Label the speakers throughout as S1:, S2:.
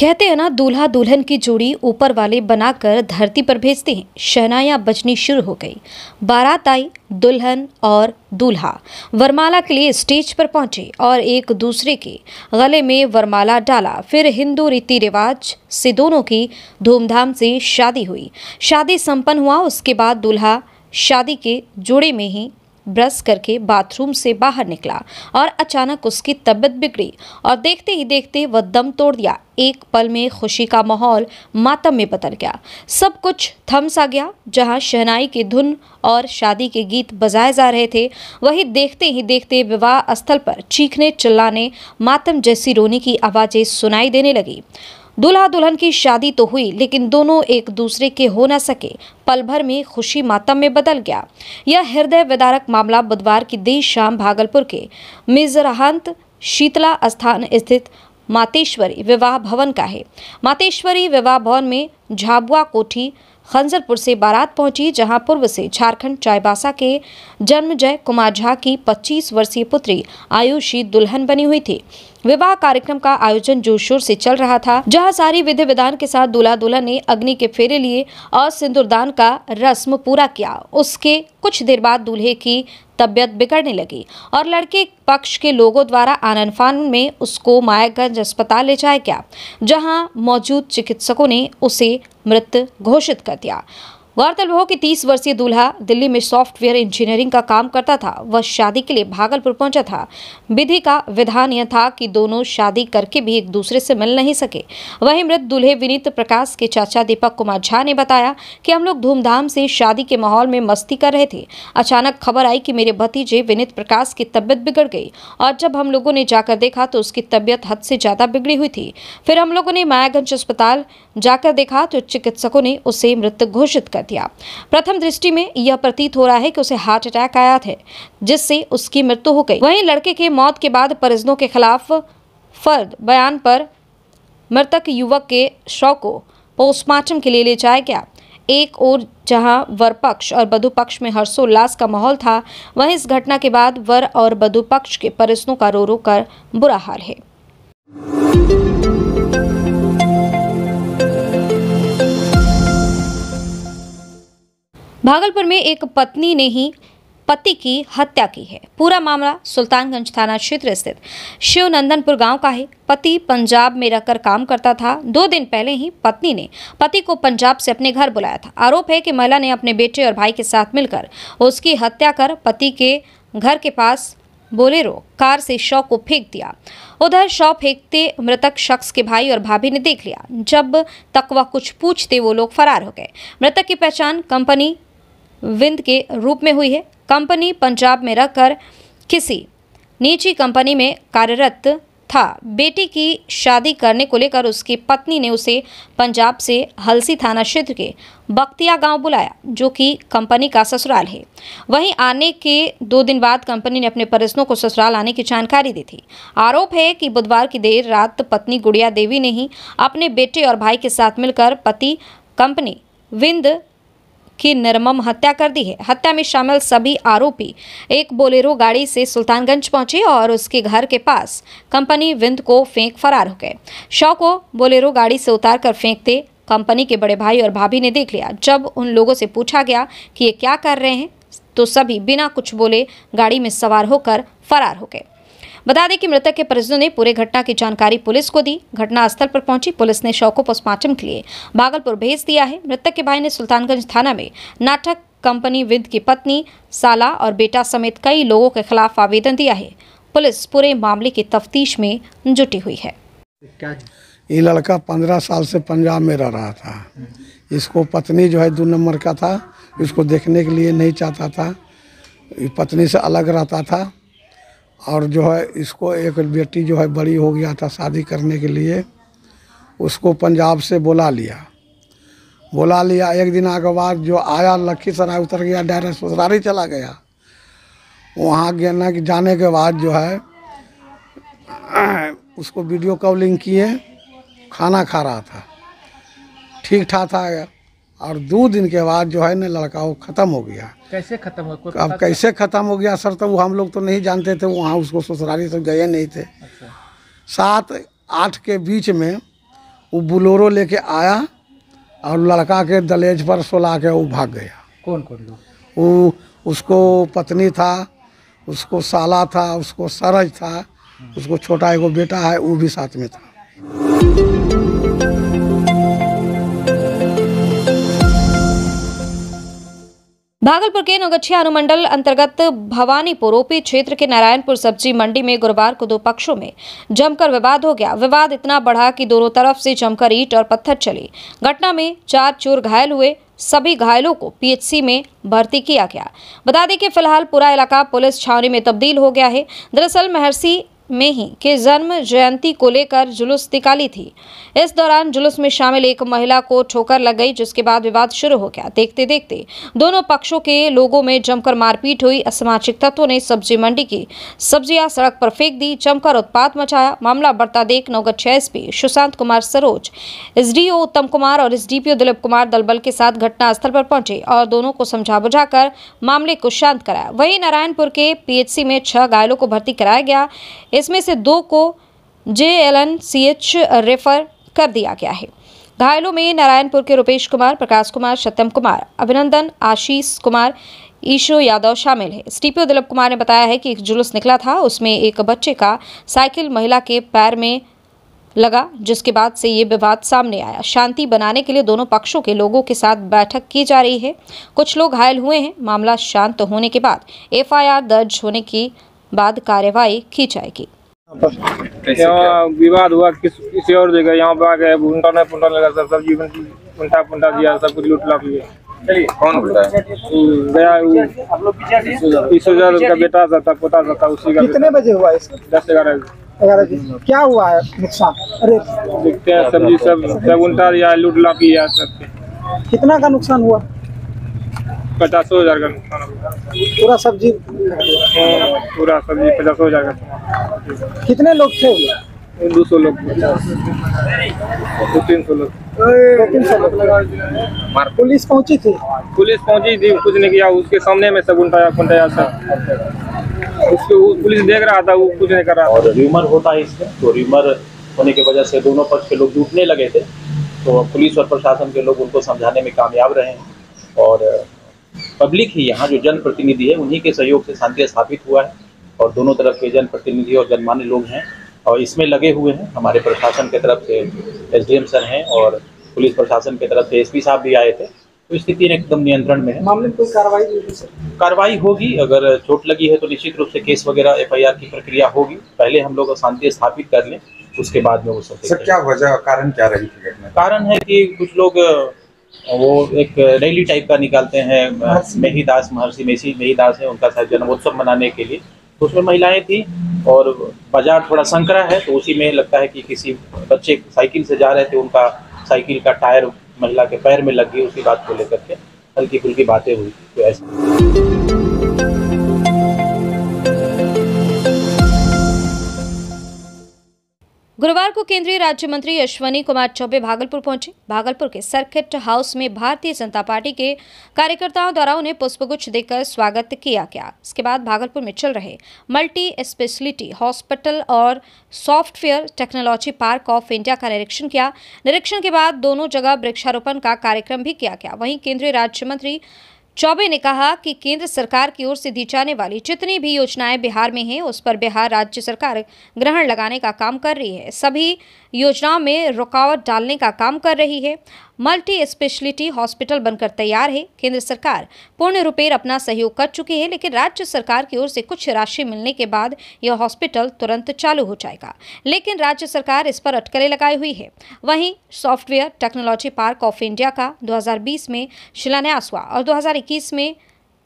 S1: कहते हैं ना, दूल्हा दुल्हन की जोड़ी ऊपर वाले बनाकर धरती पर भेजते हैं। शहनाइयां बजनी शुरू हो गई। बारात आई। दुल्हन और दूल्हा वरमाला के लिए स्टेज पर पहुंचे और एक दूसरे के गले में वरमाला डाला। फिर हिंदू रीति रिवाज से दोनों की धूमधाम से शादी हुई। शादी संपन्न हुआ। उसके बाद दूल्हा शादी के जोड़े में ही ब्रश करके बाथरूम से बाहर निकला और अचानक उसकी तबीयत बिगड़ी और देखते ही देखते वह दम तोड़ दिया। एक पल में खुशी का माहौल मातम में बदल गया। सब कुछ थम सा गया। जहां शहनाई की धुन और शादी के गीत बजाए जा रहे थे, वहीं देखते ही देखते विवाह स्थल पर चीखने चिल्लाने, मातम जैसी रोने की आवाजें सुनाई देने लगी। दूल्हा दुल्हन की शादी तो हुई, लेकिन दोनों एक दूसरे के हो न सके। पल भर में खुशी मातम में बदल गया। यह हृदय विदारक मामला बुधवार की देर शाम भागलपुर के मिजरहांत शीतला स्थान स्थित मातेश्वरी विवाह भवन का है। मातेश्वरी विवाह भवन में झाबुआ कोठी खंजरपुर से बारात पहुंची, जहां पूर्व से झारखंड चाईबासा के जन्मजय कुमार झा की 25 वर्षीय पुत्री आयुषी दुल्हन बनी हुई थी। विवाह कार्यक्रम का आयोजन जोर शोर से चल रहा था, जहां सारी विधि विधान के साथ दूल्हा दुल्हन ने अग्नि के फेरे लिए और सिंदूरदान का रस्म पूरा किया। उसके कुछ देर बाद दूल्हे की तबियत बिगड़ने लगी और लड़के पक्ष के लोगों द्वारा आनन फानन में उसको मायागंज अस्पताल ले जाया गया, जहां मौजूद चिकित्सकों ने उसे मृत घोषित कर दिया। गौरतलब हो कि 30 वर्षीय दूल्हा दिल्ली में सॉफ्टवेयर इंजीनियरिंग का काम करता था। वह शादी के लिए भागलपुर पहुंचा था। विधि का विधान यह था कि दोनों शादी करके भी एक दूसरे से मिल नहीं सके। वहीं मृत दूल्हे विनीत प्रकाश के चाचा दीपक कुमार झा ने बताया कि हम लोग धूमधाम से शादी के माहौल में मस्ती कर रहे थे। अचानक खबर आई कि मेरे भतीजे विनीत प्रकाश की तबियत बिगड़ गई और जब हम लोगों ने जाकर देखा तो उसकी तबियत हद से ज्यादा बिगड़ी हुई थी। फिर हम लोगों ने मायागंज अस्पताल जाकर देखा तो चिकित्सकों ने उसे मृत घोषित कर दिया। प्रथम दृष्टि में यह प्रतीत हो रहा है कि उसे हार्ट अटैक आया था, जिससे उसकी मृत्यु हो गई। वहीं लड़के के मौत के बाद परिजनों के खिलाफ फर्द बयान पर मृतक युवक के शव को पोस्टमार्टम के लिए ले जाया गया। एक और जहां वर पक्ष और वधु पक्ष में हर्षोल्लास का माहौल था, वहीं इस घटना के बाद वर और वधु पक्ष के परिजनों का रो रो कर बुरा हाल है। भागलपुर में एक पत्नी ने ही पति की हत्या की है। पूरा मामला सुल्तानगंज थाना क्षेत्र स्थित शिवनंदनपुर गांव का है। पति पंजाब में रहकर काम करता था। 2 दिन पहले ही पत्नी ने पति को पंजाब से अपने घर बुलाया था। आरोप है कि महिला ने अपने बेटे और भाई के साथ मिलकर उसकी हत्या कर पति के घर के पास बोलेरो कार से शव को फेंक दिया। उधर शव फेंकते मृतक शख्स के भाई और भाभी ने देख लिया। जब तक वह कुछ पूछते वो लोग फरार हो गए। मृतक की पहचान कंपनी विंद के रूप में हुई है। कंपनी पंजाब में रहकर किसी निजी कंपनी में कार्यरत था। बेटी की शादी करने को लेकर उसकी पत्नी ने उसे पंजाब से हलसी थाना क्षेत्र के बख्तिया गांव बुलाया, जो कि कंपनी का ससुराल है। वहीं आने के 2 दिन बाद कंपनी ने अपने परिजनों को ससुराल आने की जानकारी दी थी। आरोप है कि बुधवार की देर रात पत्नी गुड़िया देवी ने ही अपने बेटे और भाई के साथ मिलकर पति कंपनी विंद की निर्मम हत्या कर दी है। हत्या में शामिल सभी आरोपी एक बोलेरो गाड़ी से सुल्तानगंज पहुंचे और उसके घर के पास कंपनी विंद को फेंक फरार हो गए। शव को बोलेरो गाड़ी से उतारकर फेंकते कंपनी के बड़े भाई और भाभी ने देख लिया। जब उन लोगों से पूछा गया कि ये क्या कर रहे हैं, तो सभी बिना कुछ बोले गाड़ी में सवार होकर फरार हो गए। बता दें कि मृतक के परिजनों ने पूरे घटना की जानकारी पुलिस को दी। घटनास्थल पर पहुंची पुलिस ने शव को पोस्टमार्टम के लिए भागलपुर भेज दिया है। मृतक के भाई ने सुल्तानगंज थाना में नाटक कंपनी विंद की पत्नी, साला और बेटा समेत कई लोगों के खिलाफ आवेदन दिया है। पुलिस पूरे मामले की तफ्तीश में जुटी हुई है।
S2: ये लड़का 15 साल से पंजाब में रह रहा था। इसको पत्नी जो है 2 नंबर का था, इसको देखने के लिए नहीं चाहता था। पत्नी से अलग रहता था और जो है इसको एक बेटी जो है बड़ी हो गया था शादी करने के लिए, उसको पंजाब से बुला लिया। एक दिन के बाद जो आया लखीसराय उतर गया, डायरेक्ट ससुराल चला गया। वहाँ जाने के बाद जो है उसको वीडियो कॉलिंग किए, खाना खा रहा था, ठीक ठाक था। और 2 दिन के बाद जो है ना लड़का वो ख़त्म हो गया।
S3: कैसे ख़त्म हुआ?
S2: अब कैसे ख़त्म हो गया सर, तो वो हम लोग तो नहीं जानते थे, वहाँ उसको ससुराली तो गए नहीं थे।
S3: अच्छा।
S2: 7-8 के बीच में वो बुलोरो लेके आया और लड़का के दलेज पर सुला के वो भाग गया।
S3: कौन कौन लोग?
S2: वो उसको पत्नी था, उसको साला था, उसको सरज था, उसको छोटा एगो बेटा है, वो भी साथ में था।
S1: भागलपुर के नौगछिया अनुमंडल अंतर्गत भवानीपुर ओपी क्षेत्र के नारायणपुर सब्जी मंडी में गुरुवार को दो पक्षों में जमकर विवाद हो गया। विवाद इतना बढ़ा कि दोनों तरफ से जमकर ईंट और पत्थर चले। घटना में 4 चोर घायल हुए। सभी घायलों को पीएचसी में भर्ती किया गया। बता दें कि फिलहाल पूरा इलाका पुलिस छावनी में तब्दील हो गया है। दरअसल महर्षि में ही के जन्म जयंती को लेकर जुलूस निकाली थी। इस दौरान जुलूस में शामिल एक महिला को ठोकर लग गई, जिसके बाद विवाद शुरू हो गया। देखते देखते दोनों पक्षों के लोगों में जमकर मारपीट हुई। असामाजिक तत्वों ने सब्जी मंडी की सब्जियां सड़क पर फेंक दी, जमकर उत्पात मचाया। मामला बढ़ता देख नौगछिया एसपी सुशांत कुमार सरोज, एसडीओ उत्तम कुमार और एसडीपीओ दिलीप कुमार दलबल के साथ घटनास्थल पर पहुंचे और दोनों को समझा बुझाकर मामले को शांत कराया। वहीं नारायणपुर के पीएचसी में 6 घायलों को भर्ती कराया गया। इसमें से 2 को JLNCH रेफर कर दिया गया है। घायलों में नारायणपुर के रुपेश कुमार, प्रकाश कुमार, सत्यम कुमार, अभिनंदन, आशीष कुमार, ईशो यादव शामिल है। एसडीपीओ दिलीप कुमार ने बताया है कि एक जुलूस निकला था, उसमें एक बच्चे का साइकिल महिला के पैर में लगा, जिसके बाद से ये विवाद सामने आया। शांति बनाने के लिए दोनों पक्षों के लोगों के साथ बैठक की जा रही है। कुछ लोग घायल हुए हैं। मामला शांत होने के बाद FIR दर्ज होने की बाद कार्यवाही की जाएगी।
S4: यहाँ विवाद हुआ किसी और जगह, यहाँ पे आ गए भुंटा लगा, सब सब्जी पुंटा दिया, सब कुछ लूट लाट लिया। कौन गया? 20,000 का बेटा था, पोता था, उसी का।
S3: कितने बजे हुआ इसका?
S4: 10-11
S3: बजे। क्या हुआ है नुकसान? अरे
S4: देखते हैं, सब्जी सब उल्टा दिया, लूट लाट लिया सब।
S3: कितना का नुकसान हुआ?
S4: 50,000 का नुकसान हुआ।
S3: पूरा सब्जी
S4: 50,000 का।
S3: कितने लोग थे?
S4: 200 लोग, 200-300 लोग।
S3: 200-300 लोग। पुलिस पहुंची थी?
S4: पुलिस पहुंची थी, कुछ नहीं किया। उसके सामने में सब उल्टाया सब। उसको पुलिस देख रहा था, वो कुछ नहीं कर रहा था।
S5: और र्यूमर होता है इसमें, तो र्यूमर होने की वजह से दोनों पक्ष के लोग जुटने लगे थे। तो पुलिस और प्रशासन के लोग उनको समझाने में कामयाब रहे हैं और पब्लिक ही यहाँ जो जनप्रतिनिधि है उन्हीं के सहयोग से शांति स्थापित हुआ है और दोनों तरफ के जनप्रतिनिधि और जनमान्य लोग हैं और इसमें लगे हुए हैं। हमारे प्रशासन की तरफ से SDM सर हैं और पुलिस प्रशासन की तरफ से SP साहब भी आए थे। तो स्थिति एकदम नियंत्रण में है।
S3: मामले में कोई कार्रवाई होगी सर?
S5: कार्रवाई होगी। अगर चोट लगी है तो निश्चित रूप से केस वगैरह FIR की प्रक्रिया होगी। पहले हम लोग शांति स्थापित कर लें, उसके बाद में वो सब।
S6: सर क्या वजह, कारण क्या रही थी घटना?
S5: कारण है कि कुछ लोग वो एक रैली टाइप का निकालते हैं। मेहीदास, महर्षि मेहीदास है, उनका शायद जन्मोत्सव मनाने के लिए। तो उसमें महिलाएं थी और बाजार थोड़ा संकरा है, तो उसी में लगता है कि किसी बच्चे साइकिल से जा रहे थे, उनका साइकिल का टायर महिला के पैर में लग गई। उसी बात को लेकर के हल्की फुल्की बातें हुई। तो ऐसे
S1: गुरुवार को केंद्रीय राज्य मंत्री अश्विनी कुमार चौबे भागलपुर पहुंचे। भागलपुर के सर्किट हाउस में भारतीय जनता पार्टी के कार्यकर्ताओं द्वारा उन्हें पुष्पगुच्छ देकर स्वागत किया गया। इसके बाद भागलपुर में चल रहे मल्टी स्पेशलिटी हॉस्पिटल और software technology park of India का निरीक्षण किया। निरीक्षण के बाद दोनों जगह वृक्षारोपण का कार्यक्रम भी किया गया। वहीं केंद्रीय राज्य मंत्री चौबे ने कहा कि केंद्र सरकार की ओर से दी जाने वाली जितनी भी योजनाएं बिहार में हैं, उस पर बिहार राज्य सरकार ग्रहण लगाने का काम कर रही है, सभी योजनाओं में रुकावट डालने का काम कर रही है। मल्टी स्पेशलिटी हॉस्पिटल बनकर तैयार है। केंद्र सरकार पूर्ण रूपेण अपना सहयोग कर चुकी है, लेकिन राज्य सरकार की ओर से कुछ राशि मिलने के बाद यह हॉस्पिटल तुरंत चालू हो जाएगा, लेकिन राज्य सरकार इस पर अटकलें लगाई हुई है। वहीं software technology park of India का 2020 में शिलान्यास हुआ और 2021 में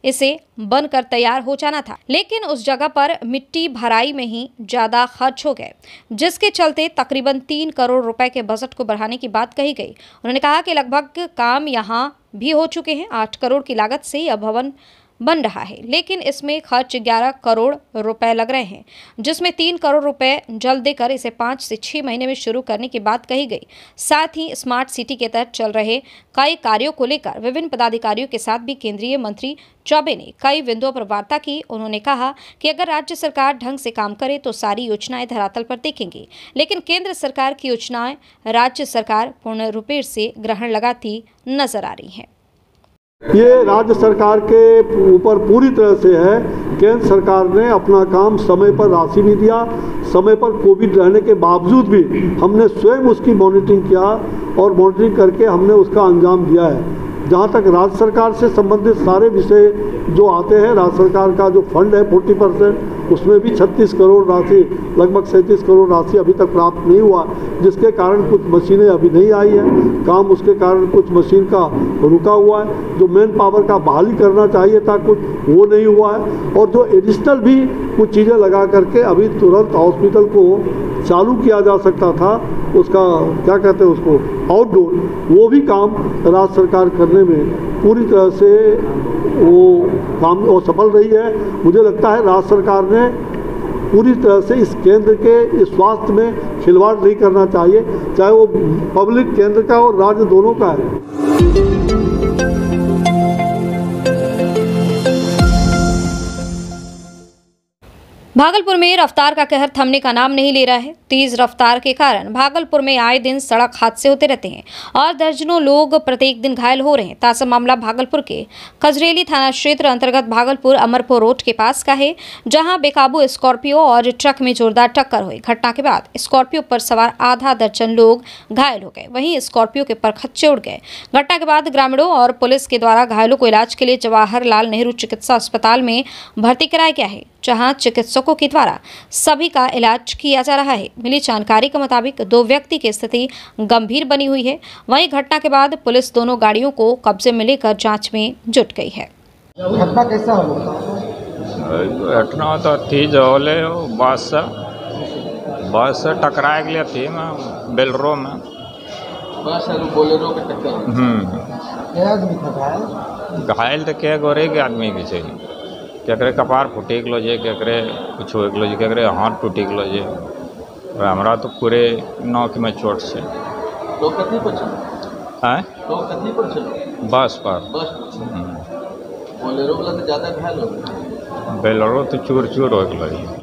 S1: इसे बनकर तैयार हो जाना था, लेकिन उस जगह पर मिट्टी भराई में ही ज्यादा खर्च हो गए, जिसके चलते तकरीबन 3 करोड़ रुपए के बजट को बढ़ाने की बात कही गई। उन्होंने कहा कि लगभग काम यहां भी हो चुके हैं। 8 करोड़ की लागत से यह भवन बन रहा है, लेकिन इसमें खर्च 11 करोड़ रुपए लग रहे हैं, जिसमें 3 करोड़ रुपए जल्द देकर इसे 5 से 6 महीने में शुरू करने की बात कही गई। साथ ही स्मार्ट सिटी के तहत चल रहे कई कार्यों को लेकर विभिन्न पदाधिकारियों के साथ भी केंद्रीय मंत्री चौबे ने कई बिंदुओं पर वार्ता की। उन्होंने कहा कि अगर राज्य सरकार ढंग से काम करे तो सारी योजनाएं धरातल पर देखेंगे, लेकिन केंद्र सरकार की योजनाएं राज्य सरकार पूर्ण रूपेण से ग्रहण लगाती नजर आ रही है।
S7: ये राज्य सरकार के ऊपर पूरी तरह से है। केंद्र सरकार ने अपना काम समय पर राशि नहीं दिया, समय पर कोविड रहने के बावजूद भी हमने स्वयं उसकी मॉनिटरिंग किया और मॉनिटरिंग करके हमने उसका अंजाम दिया है। जहाँ तक राज्य सरकार से संबंधित सारे विषय जो आते हैं, राज्य सरकार का जो फंड है 40%, उसमें भी 36 करोड़ राशि, लगभग 37 करोड़ राशि अभी तक प्राप्त नहीं हुआ, जिसके कारण कुछ मशीनें अभी नहीं आई है, काम उसके कारण कुछ मशीन का रुका हुआ है। जो मैन पावर का बहाली करना चाहिए था कुछ वो नहीं हुआ है, और जो एडिशनल भी कुछ चीज़ें लगा करके अभी तुरंत हॉस्पिटल को चालू किया जा सकता था, उसका क्या कहते हैं उसको आउटडोर, वो भी काम राज्य सरकार करने में पूरी तरह से वो काम वो सफल रही है। मुझे लगता है राज्य सरकार ने पूरी तरह से इस केंद्र के इस स्वास्थ्य में खिलवाड़ नहीं करना चाहिए, चाहे वो पब्लिक केंद्र का और राज्य दोनों का है।
S1: भागलपुर में रफ्तार का कहर थमने का नाम नहीं ले रहा है। तेज रफ्तार के कारण भागलपुर में आए दिन सड़क हादसे होते रहते हैं और दर्जनों लोग प्रत्येक दिन घायल हो रहे हैं। ताजा मामला भागलपुर के खजरेली थाना क्षेत्र अंतर्गत भागलपुर अमरपुर रोड के पास का है, जहां बेकाबू स्कॉर्पियो और ट्रक में जोरदार टक्कर हुई। घटना के बाद स्कॉर्पियो पर सवार आधा दर्जन लोग घायल हो गए, वहीं स्कॉर्पियो के परखच्चे उड़ गए। घटना के बाद ग्रामीणों और पुलिस के द्वारा घायलों को इलाज के लिए जवाहरलाल नेहरू चिकित्सा अस्पताल में भर्ती कराया गया है, जहां चिकित्सकों के द्वारा सभी का इलाज किया जा रहा है। मिली जानकारी के मुताबिक 2 व्यक्ति की स्थिति गंभीर बनी हुई है। वहीं घटना के बाद पुलिस दोनों गाड़ियों को कब्जे में लेकर जांच में जुट गई है।
S3: घटना कैसा हुआ?
S8: घटना तो थी जो बस से टकराए गए थी बेलरो में।
S3: बस और बोलेरो के टक्कर। क्या आदमी था घायल?
S8: घायल तो क्या गोरे के आदमी के चाहिए, केकरे कपार फूटे गलो जे, केकरे कुछ हो गलो जे, केकरे हाथ टूटी गलो जे, और हमरा तो पूरे नौक में चोट से।
S3: लोग कथी पर चलो?
S8: हैं?
S3: लोग कथी पर चलो?
S8: बस पर।
S3: बोलेरो वाला तो ज़्यादा घायल हो गया।
S8: बेलरो तो चूर चूर हो गलो जे।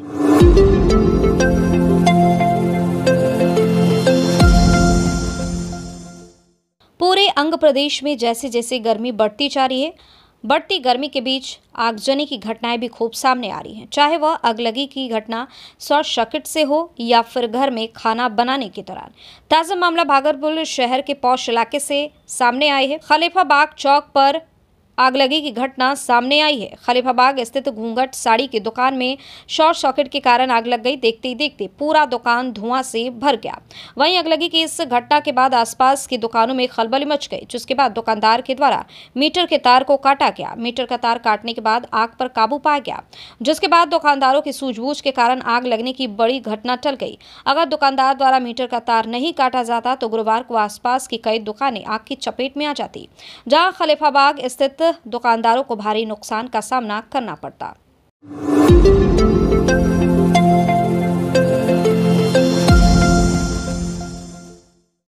S1: पूरे अंग प्रदेश में जैसे जैसे गर्मी बढ़ती जा रही है, बढ़ती गर्मी के बीच आगजनी की घटनाएं भी खूब सामने आ रही हैं, चाहे वह अगलगी की घटना शॉर्ट सर्किट से हो या फिर घर में खाना बनाने के दौरान। ताज़ा मामला भागलपुर शहर के पौष इलाके से सामने आए है। खलीफाबाग चौक पर आगलगी की घटना सामने आई है। खलीफाबाग स्थित घूंघट साड़ी की दुकान में शॉर्ट सर्किट के कारण आग लग गई। देखते ही देखते पूरा दुकान धुआं से भर गया। वहीं आगलगी की इस घटना के बाद आसपास की दुकानों में खलबली मच गई, जिसके बाद दुकानदार के द्वारा मीटर के तार को काटा गया। मीटर का तार काटने के बाद आग पर काबू पाया गया, जिसके बाद दुकानदारों की सूझबूझ के कारण आग लगने की बड़ी घटना टल गई। अगर दुकानदार द्वारा मीटर का तार नहीं काटा जाता तो गुरुवार को आसपास की कई दुकानें आग की चपेट में आ जाती, जहां खलीफाबाग स्थित दुकानदारों को भारी नुकसान का सामना करना पड़ता।